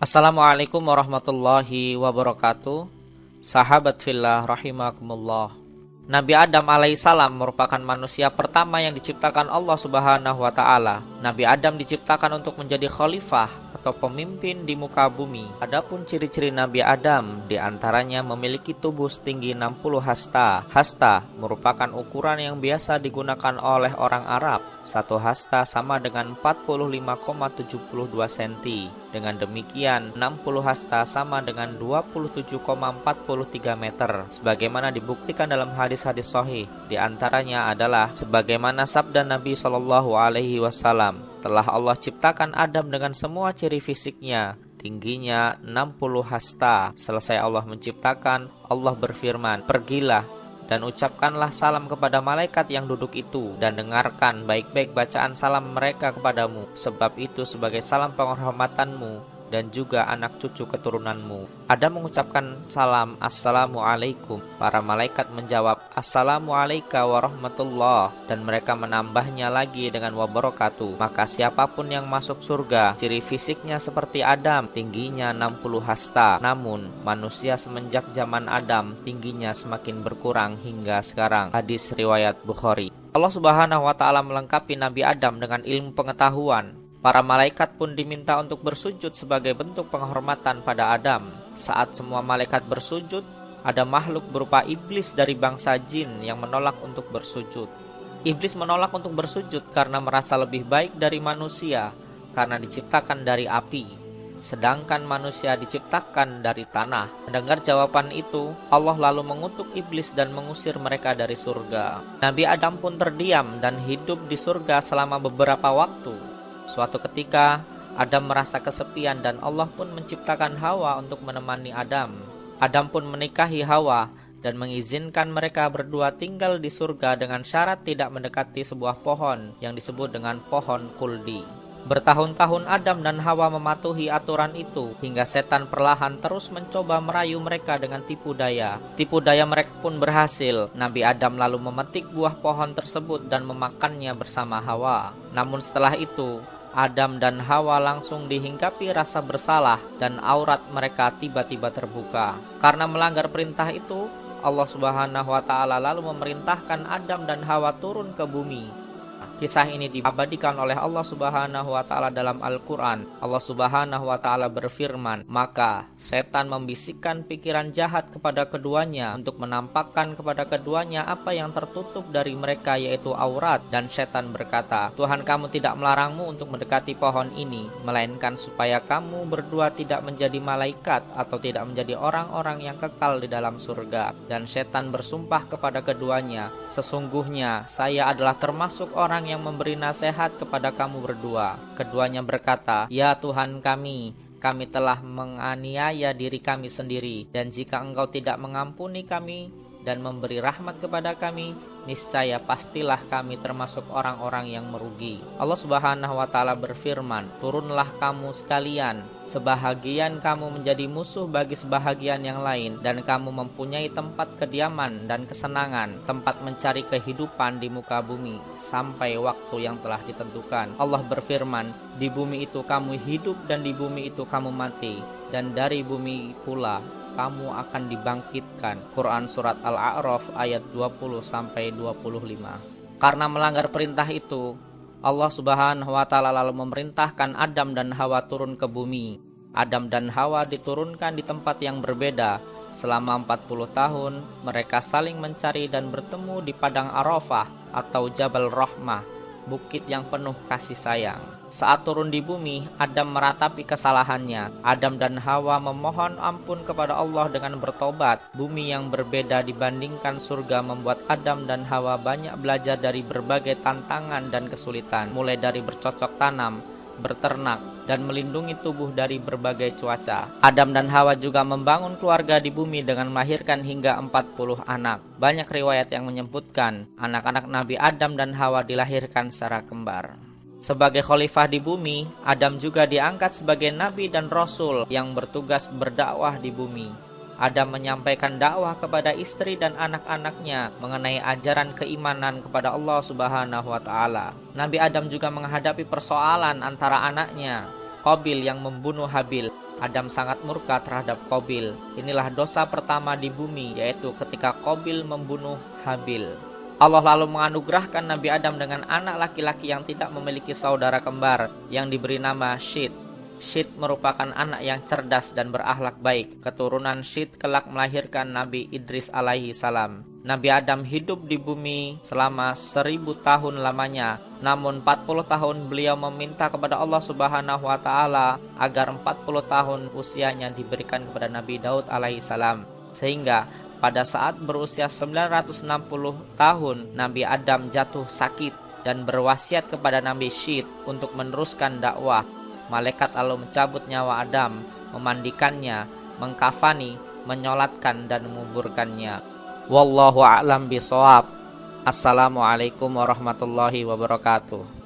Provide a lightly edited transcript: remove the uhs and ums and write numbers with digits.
Assalamualaikum warahmatullahi wabarakatuh. Sahabat fillah rahimakumullah. Nabi Adam alaihissalam merupakan manusia pertama yang diciptakan Allah Subhanahu wa taala. Nabi Adam diciptakan untuk menjadi khalifah atau pemimpin di muka bumi. Adapun ciri-ciri Nabi Adam diantaranya memiliki tubuh setinggi 60 hasta. Hasta merupakan ukuran yang biasa digunakan oleh orang Arab. Satu hasta sama dengan 45,72 cm. Dengan demikian 60 hasta sama dengan 27,43 meter. Sebagaimana dibuktikan dalam hadis-hadis sahih. Di antaranya adalah sebagaimana sabda Nabi SAW, telah Allah ciptakan Adam dengan semua ciri fisiknya, tingginya 60 hasta. Selesai Allah menciptakan, Allah berfirman, "Pergilah dan ucapkanlah salam kepada malaikat yang duduk itu, dan dengarkan baik-baik bacaan salam mereka kepadamu, sebab itu sebagai salam penghormatanmu dan juga anak cucu keturunanmu." Adam mengucapkan salam, "Assalamualaikum." Para malaikat menjawab, "Assalamualaikum warahmatullah." Dan mereka menambahnya lagi dengan wabarakatuh. Maka siapapun yang masuk surga, ciri fisiknya seperti Adam, tingginya 60 hasta. Namun manusia semenjak zaman Adam tingginya semakin berkurang hingga sekarang. Hadis riwayat Bukhari. Allah Subhanahu wa taala melengkapi Nabi Adam dengan ilmu pengetahuan. Para malaikat pun diminta untuk bersujud sebagai bentuk penghormatan pada Adam. Saat semua malaikat bersujud, ada makhluk berupa iblis dari bangsa jin yang menolak untuk bersujud. Iblis menolak untuk bersujud karena merasa lebih baik dari manusia, karena diciptakan dari api, sedangkan manusia diciptakan dari tanah. Mendengar jawaban itu, Allah lalu mengutuk iblis dan mengusir mereka dari surga. Nabi Adam pun terdiam dan hidup di surga selama beberapa waktu. Suatu ketika, Adam merasa kesepian dan Allah pun menciptakan Hawa untuk menemani Adam. Adam pun menikahi Hawa dan mengizinkan mereka berdua tinggal di surga dengan syarat tidak mendekati sebuah pohon yang disebut dengan pohon kuldi. Bertahun-tahun Adam dan Hawa mematuhi aturan itu, hingga setan perlahan terus mencoba merayu mereka dengan tipu daya. Tipu daya mereka pun berhasil. Nabi Adam lalu memetik buah pohon tersebut dan memakannya bersama Hawa. Namun setelah itu, Adam dan Hawa langsung dihinggapi rasa bersalah dan aurat mereka tiba-tiba terbuka. Karena melanggar perintah itu, Allah Subhanahu wa taala lalu memerintahkan Adam dan Hawa turun ke bumi. Kisah ini diabadikan oleh Allah Subhanahu wa taala dalam Al-Qur'an. Allah Subhanahu wa taala berfirman, "Maka setan membisikkan pikiran jahat kepada keduanya untuk menampakkan kepada keduanya apa yang tertutup dari mereka, yaitu aurat. Dan setan berkata, Tuhan kamu tidak melarangmu untuk mendekati pohon ini, melainkan supaya kamu berdua tidak menjadi malaikat atau tidak menjadi orang-orang yang kekal di dalam surga." Dan setan bersumpah kepada keduanya, "Sesungguhnya saya adalah termasuk orang yang memberi nasihat kepada kamu berdua." Keduanya berkata, "Ya Tuhan kami telah menganiaya diri kami sendiri, dan jika Engkau tidak mengampuni kami dan memberi rahmat kepada kami, niscaya pastilah kami termasuk orang-orang yang merugi." Allah Subhanahu wa taala berfirman, "Turunlah kamu sekalian, sebahagian kamu menjadi musuh bagi sebahagian yang lain, dan kamu mempunyai tempat kediaman dan kesenangan, tempat mencari kehidupan di muka bumi sampai waktu yang telah ditentukan." Allah berfirman, "Di bumi itu kamu hidup dan di bumi itu kamu mati, dan dari bumi pula kamu akan dibangkitkan." Quran Surat Al-A'raf ayat 20-25. Karena melanggar perintah itu, Allah Subhanahu wa taala lalu memerintahkan Adam dan Hawa turun ke bumi. Adam dan Hawa diturunkan di tempat yang berbeda. Selama 40 tahun mereka saling mencari dan bertemu di padang Arafah atau Jabal Rahmah, bukit yang penuh kasih sayang. Saat turun di bumi, Adam meratapi kesalahannya. Adam dan Hawa memohon ampun kepada Allah dengan bertobat. Bumi yang berbeda dibandingkan surga membuat Adam dan Hawa banyak belajar dari berbagai tantangan dan kesulitan, mulai dari bercocok tanam, berternak, dan melindungi tubuh dari berbagai cuaca. Adam dan Hawa juga membangun keluarga di bumi dengan melahirkan hingga 40 anak. Banyak riwayat yang menyebutkan anak-anak Nabi Adam dan Hawa dilahirkan secara kembar. Sebagai khalifah di bumi, Adam juga diangkat sebagai nabi dan rasul yang bertugas berdakwah di bumi. Adam menyampaikan dakwah kepada istri dan anak-anaknya mengenai ajaran keimanan kepada Allah Subhanahu wa taala. Nabi Adam juga menghadapi persoalan antara anaknya. Qabil yang membunuh Habil. Adam sangat murka terhadap Qabil. Inilah dosa pertama di bumi, yaitu ketika Qabil membunuh Habil. Allah lalu menganugerahkan Nabi Adam dengan anak laki-laki yang tidak memiliki saudara kembar, yang diberi nama Syith. Syith merupakan anak yang cerdas dan berakhlak baik. Keturunan Syith kelak melahirkan Nabi Idris alaihi salam. Nabi Adam hidup di bumi selama 1000 tahun lamanya. Namun 40 tahun beliau meminta kepada Allah Subhanahu wa taala agar 40 tahun usianya diberikan kepada Nabi Daud alaihi salam. Sehingga pada saat berusia 960 tahun Nabi Adam jatuh sakit dan berwasiat kepada Nabi Syith untuk meneruskan dakwah. Malaikat lalu mencabut nyawa Adam, memandikannya, mengkafani, menyolatkan dan menguburkannya. Wallahu a'lam bishawab. Assalamualaikum warahmatullahi wabarakatuh.